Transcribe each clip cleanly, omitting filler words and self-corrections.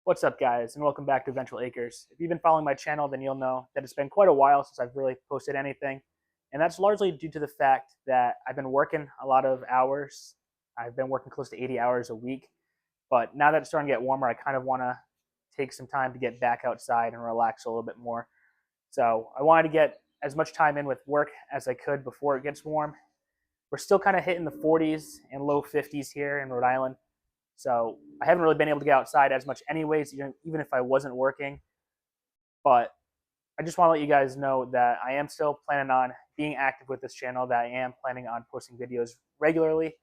What's up, guys, and welcome back to Eventual Acres. If you've been following my channel, then you'll know that it's been quite a while since I've really posted anything, and that's largely due to the fact that I've been working a lot of hours. I've been working close to 80 hours a week, but now that it's starting to get warmer, I kind of want to take some time to get back outside and relax a little bit more. So I wanted to get as much time in with work as I could before it gets warm. We're still kind of hitting the 40s and low 50s here in Rhode Island. So I haven't really been able to get outside as much anyways, even if I wasn't working. But I just want to let you guys know that I am still planning on being active with this channel, that I am planning on posting videos regularly.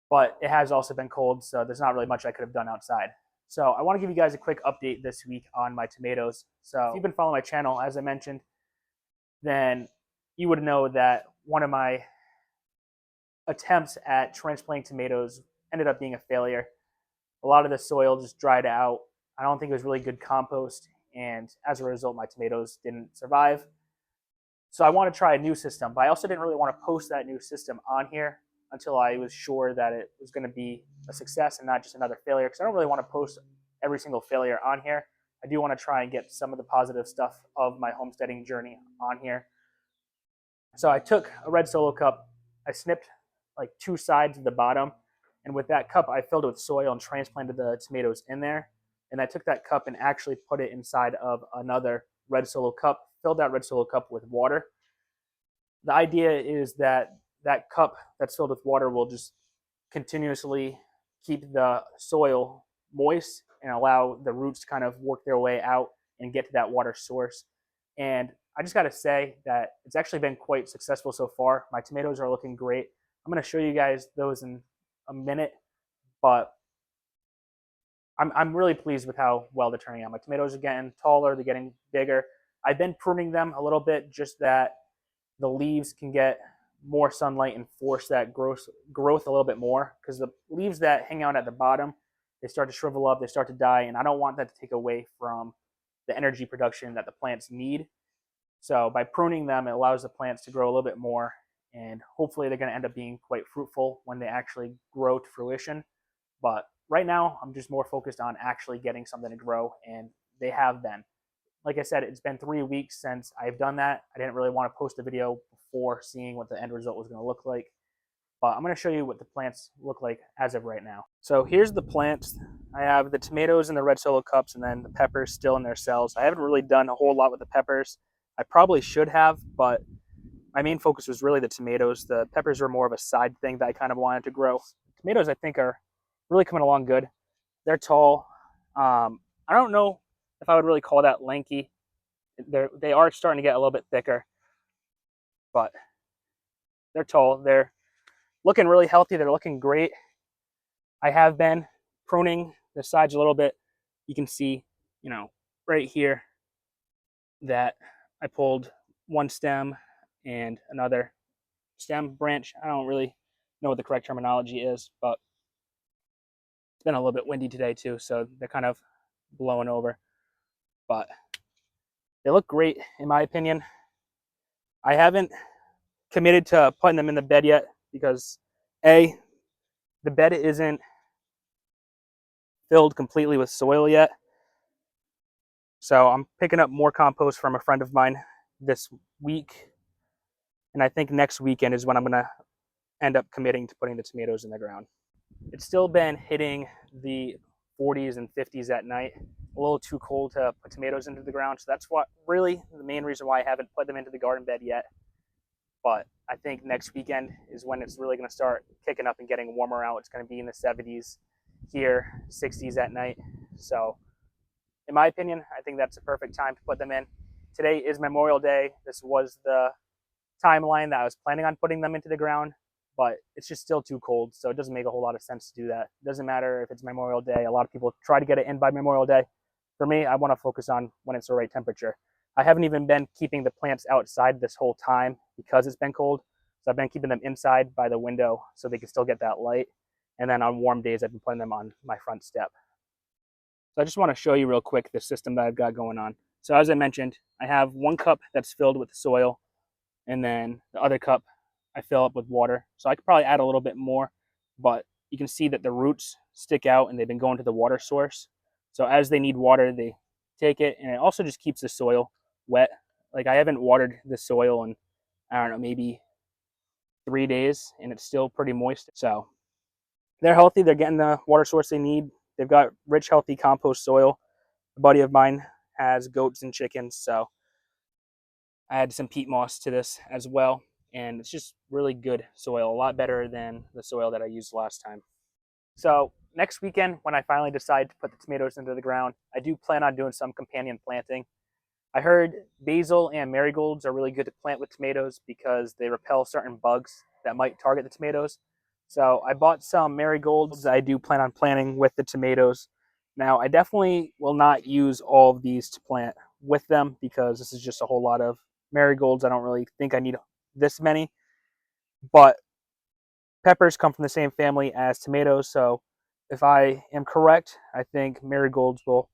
But it has also been cold, so there's not really much I could have done outside. So I want to give you guys a quick update this week on my tomatoes. So if you've been following my channel, as I mentioned, then you would know that one of my attempts at transplanting tomatoes ended up being a failure. A lot of the soil just dried out. I don't think it was really good compost, and as a result, my tomatoes didn't survive. So I want to try a new system, but I also didn't really want to post that new system on here until I was sure that it was going to be a success and not just another failure, because I don't really want to post every single failure on here. I do want to try and get some of the positive stuff of my homesteading journey on here. So I took a red solo cup, I snipped like two sides of the bottom, and with that cup, I filled it with soil and transplanted the tomatoes in there. And I took that cup and actually put it inside of another red solo cup, filled that red solo cup with water. The idea is that that cup that's filled with water will just continuously keep the soil moist and allow the roots to kind of work their way out and get to that water source. And I just got to say that it's actually been quite successful so far. My tomatoes are looking great. I'm going to show you guys those in a minute, but I'm really pleased with how well they're turning out. My tomatoes are getting taller, they're getting bigger. I've been pruning them a little bit just that the leaves can get more sunlight and force that growth a little bit more, because the leaves that hang out at the bottom, they start to shrivel up, they start to die, and I don't want that to take away from the energy production that the plants need. So by pruning them, it allows the plants to grow a little bit more, and hopefully they're going to end up being quite fruitful when they actually grow to fruition. But right now, I'm just more focused on actually getting something to grow, and they have been. Like I said, it's been 3 weeks since I've done that. I didn't really want to post a video before seeing what the end result was going to look like. But I'm going to show you what the plants look like as of right now. So here's the plants. I have the tomatoes in the red solo cups, and then the peppers still in their cells. I haven't really done a whole lot with the peppers. I probably should have, but my main focus was really the tomatoes. The peppers are more of a side thing that I kind of wanted to grow. Tomatoes, I think, are really coming along good. They're tall. I don't know if I would really call that lanky. They are starting to get a little bit thicker, but they're tall. They're looking really healthy. They're looking great. I have been pruning the sides a little bit. You can see, right here that I pulled one stem and another stem branch. I don't really know what the correct terminology is, but it's been a little bit windy today too, so they're kind of blowing over. But they look great in my opinion. I haven't committed to putting them in the bed yet because the bed isn't filled completely with soil yet. So I'm picking up more compost from a friend of mine this week, and I think next weekend is when I'm gonna end up committing to putting the tomatoes in the ground. It's still been hitting the 40s and 50s at night, a little too cold to put tomatoes into the ground. So that's what really the main reason why I haven't put them into the garden bed yet. But I think next weekend is when it's really going to start kicking up and getting warmer out. It's going to be in the 70s here, 60s at night. So in my opinion, I think that's a perfect time to put them in. Today is Memorial Day. This was the timeline that I was planning on putting them into the ground, but it's just still too cold, so it doesn't make a whole lot of sense to do that. It doesn't matter if it's Memorial Day. A lot of people try to get it in by Memorial Day. For me, I want to focus on when it's the right temperature. I haven't even been keeping the plants outside this whole time because it's been cold. So I've been keeping them inside by the window so they can still get that light. And then on warm days, I've been putting them on my front step. So I just want to show you real quick the system that I've got going on. So as I mentioned, I have one cup that's filled with soil, and then the other cup I fill up with water. So I could probably add a little bit more, but you can see that the roots stick out and they've been going to the water source. So as they need water, they take it, and it also just keeps the soil wet. Like I haven't watered the soil in, I don't know, maybe 3 days, and it's still pretty moist. So they're healthy. They're getting the water source they need. They've got rich, healthy compost soil. A buddy of mine has goats and chickens, so I add some peat moss to this as well, and it's just really good soil, a lot better than the soil that I used last time. So next weekend, when I finally decide to put the tomatoes into the ground, I do plan on doing some companion planting. I heard basil and marigolds are really good to plant with tomatoes because they repel certain bugs that might target the tomatoes. So I bought some marigolds I do plan on planting with the tomatoes. Now, I definitely will not use all of these to plant with them because this is just a whole lot of marigolds. I don't really think I need this many, but peppers come from the same family as tomatoes, so if I am correct, I think marigolds will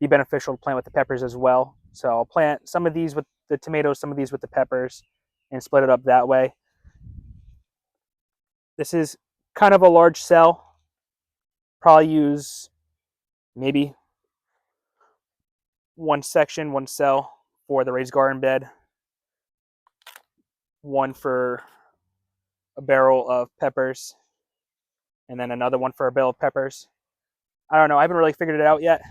be beneficial to plant with the peppers as well. So I'll plant some of these with the tomatoes, some of these with the peppers, and split it up that way. This is kind of a large cell. Probably use maybe one section, one cell for the raised garden bed, one for a barrel of peppers, and then another one for a barrel of peppers. I don't know. I haven't really figured it out yet.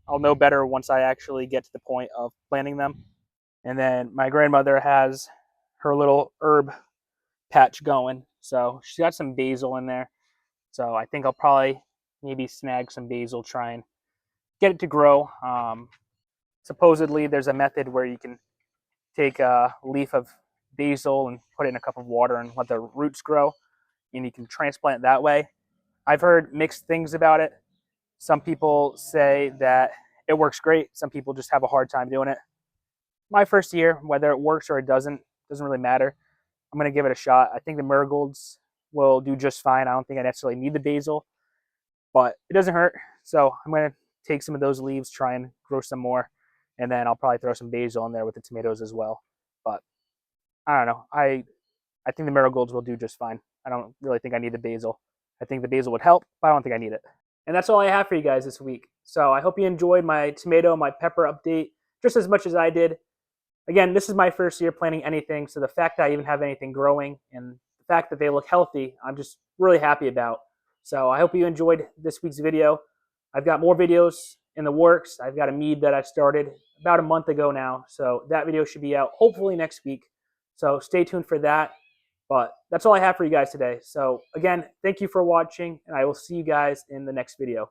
I'll know better once I actually get to the point of planting them. And then my grandmother has her little herb patch going. So she's got some basil in there. So I think I'll probably maybe snag some basil, try and get it to grow. Supposedly there's a method where you can take a leaf of basil and put it in a cup of water and let the roots grow, and you can transplant it that way. I've heard mixed things about it. Some people say that it works great. Some people just have a hard time doing it. My first year, whether it works or it doesn't really matter. I'm going to give it a shot. I think the marigolds will do just fine. I don't think I necessarily need the basil, but it doesn't hurt. So I'm going to take some of those leaves, try and grow some more, and then I'll probably throw some basil in there with the tomatoes as well. But I don't know. I think the marigolds will do just fine. I don't really think I need the basil. I think the basil would help, but I don't think I need it. And that's all I have for you guys this week. So I hope you enjoyed my tomato, my pepper update just as much as I did. Again, this is my first year planting anything, so the fact that I even have anything growing and the fact that they look healthy, I'm just really happy about. So I hope you enjoyed this week's video. I've got more videos in the works. I've got a mead that I started about a month ago now, so that video should be out hopefully next week. So stay tuned for that. But that's all I have for you guys today. So again, thank you for watching, and I will see you guys in the next video.